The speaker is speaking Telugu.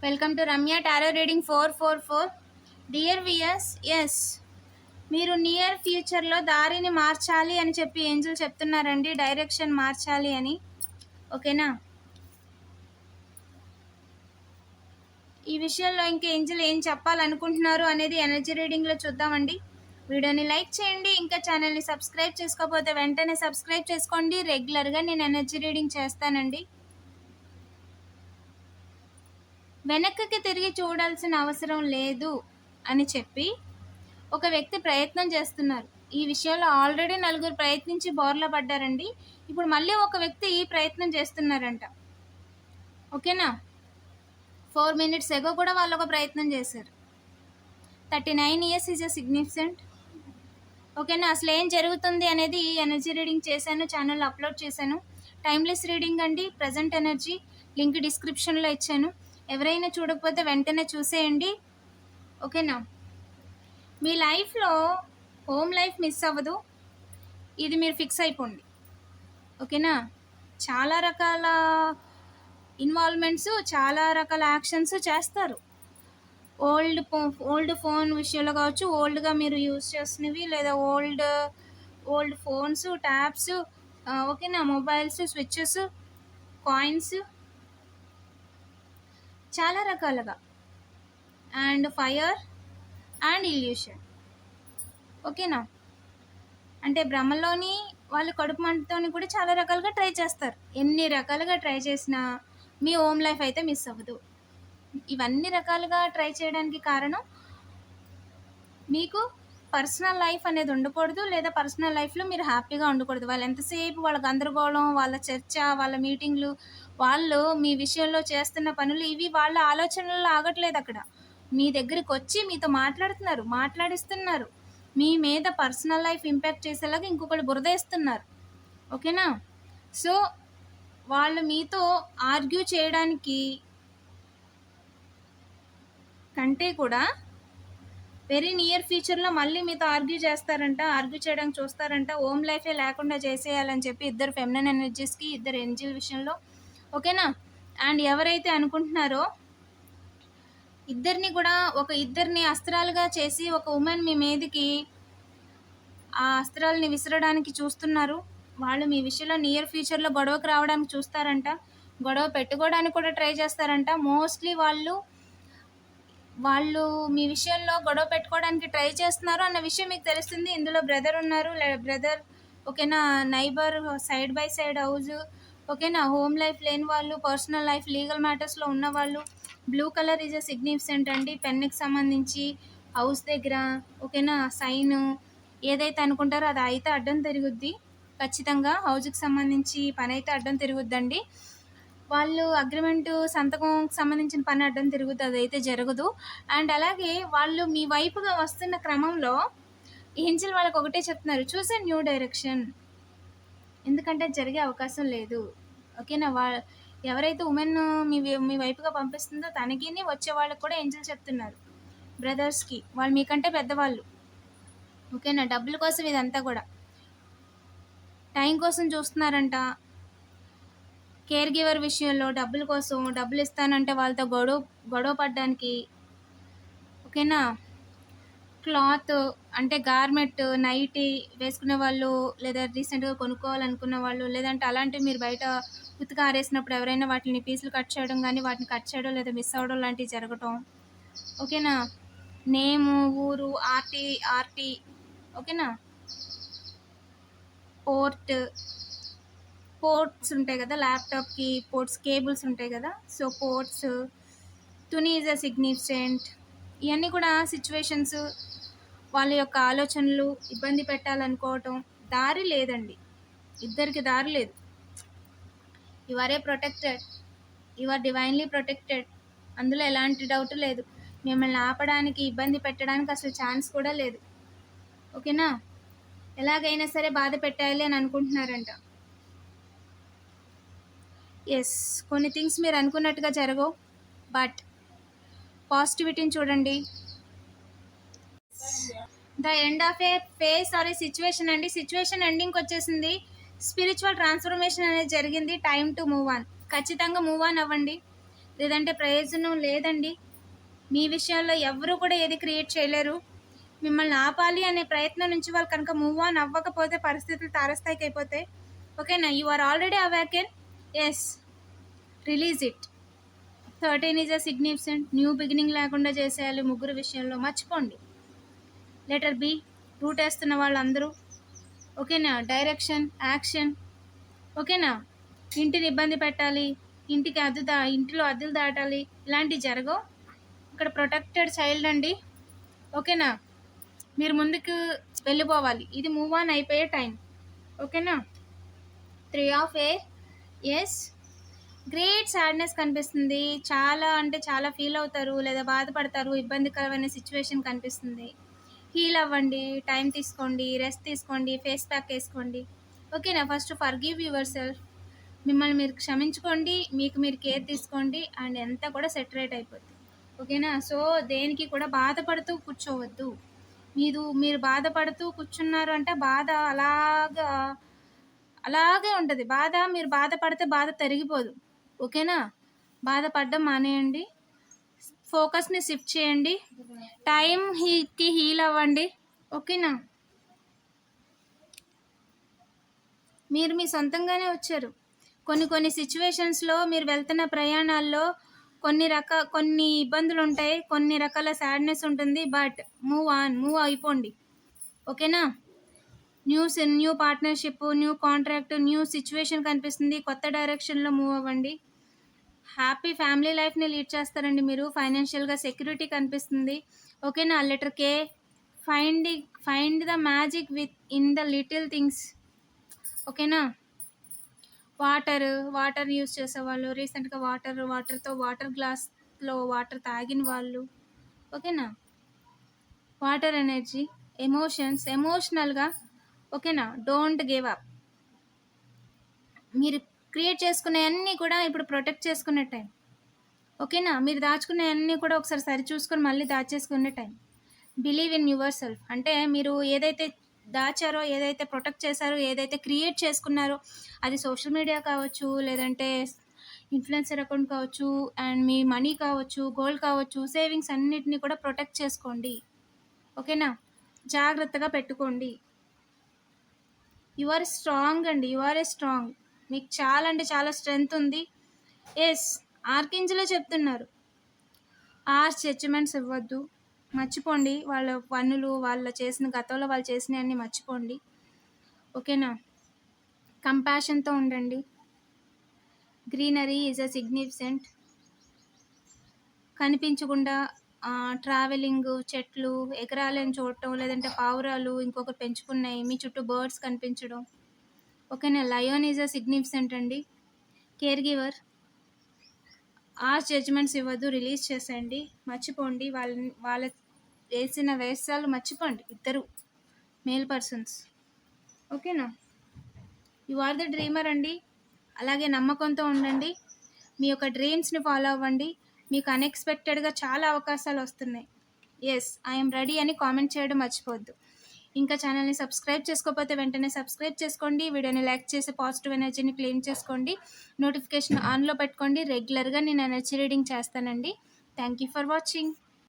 Welcome to Ramya tarot reading 444. Dear viewers, yes, మీరు నియర్ ఫ్యూచర్లో దారిని మార్చాలి అని చెప్పి ఏంజల్ చెప్తున్నారండి. డైరెక్షన్ మార్చాలి అని. ఓకేనా? ఈ విషయంలో ఇంకా ఏంజల్ ఏం చెప్పాలనుకుంటున్నారు అనేది ఎనర్జీ రీడింగ్లో చూద్దామండి. వీడియోని లైక్ చేయండి. ఇంకా ఛానల్ని సబ్స్క్రైబ్ చేసుకోకపోతే వెంటనే సబ్స్క్రైబ్ చేసుకోండి. రెగ్యులర్గా నేను ఎనర్జీ రీడింగ్ చేస్తానండి. వెనక్కి తిరిగి చూడాల్సిన అవసరం లేదు అని చెప్పి ఒక వ్యక్తి ప్రయత్నం చేస్తున్నారు. ఈ విషయంలో ఆల్రెడీ నలుగురు ప్రయత్నించి బోర్లా పడ్డారండి. ఇప్పుడు మళ్ళీ ఒక వ్యక్తి ఈ ప్రయత్నం చేస్తున్నారంట. ఓకేనా? 4 minutes ఎగో కూడా వాళ్ళు ఒక ప్రయత్నం చేశారు. 39 years ఈజ్ ఎ సిగ్నిఫికెంట్. ఓకేనా? అసలు ఏం జరుగుతుంది అనేది ఎనర్జీ రీడింగ్ చేశాను, ఛానల్లో అప్లోడ్ చేశాను. టైమ్లెస్ రీడింగ్ అండి. ప్రజెంట్ ఎనర్జీ లింక్ డిస్క్రిప్షన్లో ఇచ్చాను. ఎవరైనా చూడకపోతే వెంటనే చూసేయండి. ఓకేనా? మీ లైఫ్లో హోమ్ లైఫ్ మిస్ అవ్వదు, ఇది మీరు ఫిక్స్ అయిపోండి. ఓకేనా? చాలా రకాల ఇన్వాల్వ్మెంట్స్, చాలా రకాల యాక్షన్స్ చేస్తారు. ఓల్డ్ ఫోన్ విషయంలో కావచ్చు, ఓల్డ్గా మీరు యూజ్ చేస్తున్నవి, లేదా ఓల్డ్ ఫోన్స్, ట్యాబ్స్, ఓకేనా, మొబైల్స్, స్విచ్చెస్, కాయిన్స్, చాలా రకాలుగా. And fire and illusion. ఓకేనా? అంటే భ్రమలోని వాళ్ళు కడుపు మంటతోని కూడా చాలా రకాలుగా ట్రై చేస్తారు. ఎన్ని రకాలుగా ట్రై చేసినా మీ హోమ్ లైఫ్ అయితే మిస్ అవ్వదు. ఇవన్నీ రకాలుగా ట్రై చేయడానికి కారణం మీకు పర్సనల్ లైఫ్ అనేది ఉండకూడదు, లేదా పర్సనల్ లైఫ్లో మీరు హ్యాపీగా ఉండకూడదు. వాళ్ళు ఎంతసేపు వాళ్ళ గందరగోళం, వాళ్ళ చర్చ, వాళ్ళ మీటింగ్లు, వాళ్ళు మీ విషయంలో చేస్తున్న పనులు, ఇవి వాళ్ళ ఆలోచనల్లో ఆగట్లేదు. అక్కడ మీ దగ్గరికి వచ్చి మీతో మాట్లాడిస్తున్నారు. మీ మీద పర్సనల్ లైఫ్ ఇంపాక్ట్ చేసేలాగా ఇంకొకళ్ళు బురదేస్తున్నారు. ఓకేనా? సో వాళ్ళు మీతో ఆర్గ్యూ చేయడానికి కంటే కూడా వెరీ నియర్ ఫ్యూచర్లో మళ్ళీ మీతో ఆర్గ్యూ చేయడానికి చూస్తారంట. హోమ్ లైఫే లేకుండా చేసేయాలని చెప్పి ఇద్దరు ఫెమినైన్ ఎనర్జీస్కి, ఇద్దరు ఏంజెల్ విషయంలో. ఓకేనా? అండ్ ఎవరైతే అనుకుంటున్నారో ఇద్దరిని అస్త్రాలుగా చేసి ఒక ఉమెన్ మీ మీదకి ఆ అస్త్రాలని విసరడానికి చూస్తున్నారు. వాళ్ళు మీ విషయంలో నియర్ ఫ్యూచర్లో గొడవకు రావడానికి చూస్తారంట. గొడవ పెట్టుకోవడానికి కూడా ట్రై చేస్తారంట. మోస్ట్లీ వాళ్ళు మీ విషయంలో గొడవ పెట్టుకోవడానికి ట్రై చేస్తున్నారు అన్న విషయం మీకు తెలుస్తుంది. ఇందులో బ్రదర్ ఉన్నారు, బ్రదర్, ఓకేనా, neighbour, side by side house, ఓకేనా, హోమ్ లైఫ్ లేని వాళ్ళు, పర్సనల్ లైఫ్, లీగల్ మ్యాటర్స్లో ఉన్నవాళ్ళు. Blue colour is a significant అండి. పెన్కి సంబంధించి హౌస్ దగ్గర, ఓకేనా, సైన్ ఏదైతే అనుకుంటారో అది అయితే అడ్డం తిరుగుద్ది. ఖచ్చితంగా హౌస్కి సంబంధించి పని అయితే అడ్డం తిరుగుద్దండి. వాళ్ళు అగ్రిమెంట్ సంతకం సంబంధించిన పని అడ్డం తిరుగుతుంది, అదైతే జరగదు. అండ్ అలాగే వాళ్ళు మీ వైపుగా వస్తున్న క్రమంలో ఏంజెల్ వాళ్ళకి ఒకటే చెప్తున్నారు, చూసే న్యూ డైరెక్షన్. ఎందుకంటే జరిగే అవకాశం లేదు. ఓకేనా? ఎవరైతే ఉమెన్ మీ వైపుగా పంపిస్తుందో తనకి వచ్చే వాళ్ళకి కూడా ఏంజెల్ చెప్తున్నారు, బ్రదర్స్కి, వాళ్ళు మీకంటే పెద్దవాళ్ళు. ఓకేనా? డబ్బుల కోసం ఇదంతా కూడా టైం కోసం చూస్తున్నారంట. కేర్ గివర్ విషయంలో డబ్బుల కోసం, డబ్బులు ఇస్తానంటే వాళ్ళతో గొడవ పడడానికి. ఓకేనా? క్లాత్ అంటే గార్మెంట్, నైటీ వేసుకునే వాళ్ళు, లేదా రీసెంట్గా కొనుక్కోవాలనుకున్న వాళ్ళు, లేదంటే అలాంటివి మీరు బయట ఉతికి ఆరేసినప్పుడు ఎవరైనా వాటిని పీసులు కట్ చేయడం కానీ, వాటిని కట్ చేయడం లేదా మిస్ అవ్వడం లాంటివి జరగటం. ఓకేనా? నేము, ఊరు, ఆర్టీ, ఓకేనా, పోర్ట్స్ ఉంటాయి కదా, ల్యాప్టాప్కి పోర్ట్స్, కేబుల్స్ ఉంటాయి కదా, so ports. Tuni is a significant. ఇవన్నీ కూడా సిచ్యువేషన్స్, వాళ్ళ యొక్క ఆలోచనలు, ఇబ్బంది పెట్టాలనుకోవటం. దారి లేదండి, ఇద్దరికి దారి లేదు. You are a protected, you are divinely protected. అందులో ఎలాంటి డౌట్ లేదు. మిమ్మల్ని ఆపడానికి, ఇబ్బంది పెట్టడానికి అసలు ఛాన్స్ కూడా లేదు. ఓకేనా? ఎలాగైనా సరే బాధ పెట్టాలి అని అనుకుంటున్నారంట. ఎస్, కొన్ని థింగ్స్ మీరు అనుకున్నట్టుగా జరగవు, బట్ పాజిటివిటీని చూడండి. The end of a phase or a situation అండి. సిచ్యువేషన్ ఎండింగ్కి వచ్చేసింది. స్పిరిచువల్ ట్రాన్స్ఫర్మేషన్ అనేది జరిగింది. Time to move on. ఖచ్చితంగా మూవ్ ఆన్ అవ్వండి. లేదంటే ప్రయోజనం లేదండి. మీ విషయాల్లో ఎవరు కూడా ఏది క్రియేట్ చేయలేరు. మిమ్మల్ని ఆపాలి అనే ప్రయత్నం నుంచి వాళ్ళు కనుక మూవ్ ఆన్ అవ్వకపోతే పరిస్థితులు తారస్థాయికి అయిపోతాయి. ఓకేనా? You are already awaken. Yes, release it. 13 is a significant. New beginning లేకుండా చేసేయాలి ముగ్గురు విషయంలో. మర్చిపోండి. లెటర్ బి, రూట్ వేస్తున్న వాళ్ళందరూ. ఓకేనా? Direction, action. ఓకేనా? ఇంటిని ఇబ్బంది పెట్టాలి, ఇంటిలో అద్దెలు దాటాలి, ఇలాంటివి జరగవు. ఇక్కడ ప్రొటెక్టెడ్ చైల్డ్ అండి. ఓకేనా? మీరు ముందుకు వెళ్ళిపోవాలి. ఇది మూవ్ ఆన్ అయిపోయే టైం. ఓకేనా? 3 of air. Yes, great sadness కనిపిస్తుంది. చాలా అంటే చాలా ఫీల్ అవుతారు లేదా బాధపడతారు. ఇబ్బందికరమైన సిచ్యువేషన్ కనిపిస్తుంది. హీల్ అవ్వండి, టైం తీసుకోండి, రెస్ట్ తీసుకోండి, ఫేస్ ప్యాక్ వేసుకోండి. ఓకేనా? First forgive your self. మిమ్మల్ని మీరు క్షమించుకోండి, మీకు మీరు కేర్ తీసుకోండి, అండ్ ఎంత కూడా సెటరేట్ అయిపోద్ది. ఓకేనా? సో దేనికి కూడా బాధపడుతూ కూర్చోవద్దు. మీరు బాధపడుతూ కూర్చున్నారు అంటే బాధ అలాగే ఉంటుంది. మీరు బాధపడితే బాధ తరిగిపోదు. ఓకేనా? బాధపడడం మానేయండి. ఫోకస్ని షిఫ్ట్ చేయండి. టైంకి హీల్ అవ్వండి. ఓకేనా? మీరు మీ సొంతంగానే వచ్చారు. కొన్ని సిచ్యువేషన్స్లో మీరు వెళ్తున్న ప్రయాణాల్లో కొన్ని ఇబ్బందులు ఉంటాయి, కొన్ని రకాల సాడ్నెస్ ఉంటుంది. బట్ మూవ్ అయిపోండి. ఓకేనా? New partnership, new contract, new situation కనిపిస్తుంది. కొత్త డైరెక్షన్లో మూవ్ అవ్వండి. హ్యాపీ ఫ్యామిలీ లైఫ్ని లీడ్ చేస్తారండి మీరు. ఫైనాన్షియల్గా సెక్యూరిటీ కనిపిస్తుంది. ఓకేనా? Letter K, find the magic in the little things. ఓకేనా? వాటర్ యూస్ చేసేవాళ్ళు, రీసెంట్గా వాటర్ గ్లాస్లో వాటర్ తాగిన వాళ్ళు. ఓకేనా? వాటర్ ఎనర్జీ, ఎమోషనల్గా. ఓకేనా? Don't give up. మీరు క్రియేట్ చేసుకునే అన్నీ కూడా ఇప్పుడు ప్రొటెక్ట్ చేసుకునే టైం. ఓకేనా? మీరు దాచుకునే అన్నీ కూడా ఒకసారి సరి చూసుకొని మళ్ళీ దాచేసుకునే టైం. బిలీవ్ ఇన్ యువర్ సెల్ఫ్. అంటే మీరు ఏదైతే దాచారో, ఏదైతే ప్రొటెక్ట్ చేశారో, ఏదైతే క్రియేట్ చేసుకున్నారో, అది సోషల్ మీడియా కావచ్చు, లేదంటే ఇన్ఫ్లుయెన్సర్ అకౌంట్ కావచ్చు, అండ్ మీ మనీ కావచ్చు, గోల్డ్ కావచ్చు, సేవింగ్స్ అన్నిటినీ కూడా ప్రొటెక్ట్ చేసుకోండి. ఓకేనా? జాగ్రత్తగా పెట్టుకోండి. యు ఆర్ స్ట్రాంగ్ అండి. You are a strong. మీకు చాలా అంటే చాలా స్ట్రెంగ్త్ ఉంది. ఎస్, ఆర్కింజ్లో చెప్తున్నారు, జడ్జిమెంట్స్ ఇవ్వద్దు. మర్చిపోండి వాళ్ళ పనులు, గతంలో వాళ్ళు చేసినవన్నీ మర్చిపోండి. ఓకేనా? కంపాషన్తో ఉండండి. Greenery is a significant. కనిపించకుండా ట్రావెలింగ్, చెట్లు, ఎగరాలని చూడటం, లేదంటే పావురాలు ఇంకొకరు పెంచుకున్నాయి, మీ చుట్టూ బర్డ్స్ కనిపించడం. ఓకేనా? లయన్ ఈజ్ అ సిగ్నిఫికెంట్ అండి. Care giver. జడ్జిమెంట్స్ ఇవ్వద్దు, రిలీజ్ చేసేయండి. మర్చిపోండి వాళ్ళ వేసిన వేషాలు మర్చిపోండి. ఇద్దరు మేల్ పర్సన్స్. ఓకేనా? యు ఆర్ ద డ్రీమర్ అండి. అలాగే నమ్మకంతో ఉండండి. మీ యొక్క డ్రీమ్స్ని ఫాలో అవ్వండి. మీకు అన్ఎక్స్పెక్టెడ్గా చాలా అవకాశాలు వస్తున్నాయి. ఎస్, ఐఎమ్ రెడీ అని కామెంట్ చేయడం మర్చిపోవద్దు. ఇంకా ఛానల్ని సబ్స్క్రైబ్ చేసుకోకపోతే వెంటనే సబ్స్క్రైబ్ చేసుకోండి. వీడియోని లైక్ చేసి పాజిటివ్ ఎనర్జీని క్లెయిమ్ చేసుకోండి. నోటిఫికేషన్ ఆన్లో పెట్టుకోండి. రెగ్యులర్గా నేను ఎనర్జీ రీడింగ్ చేస్తానండి. Thank you for watching.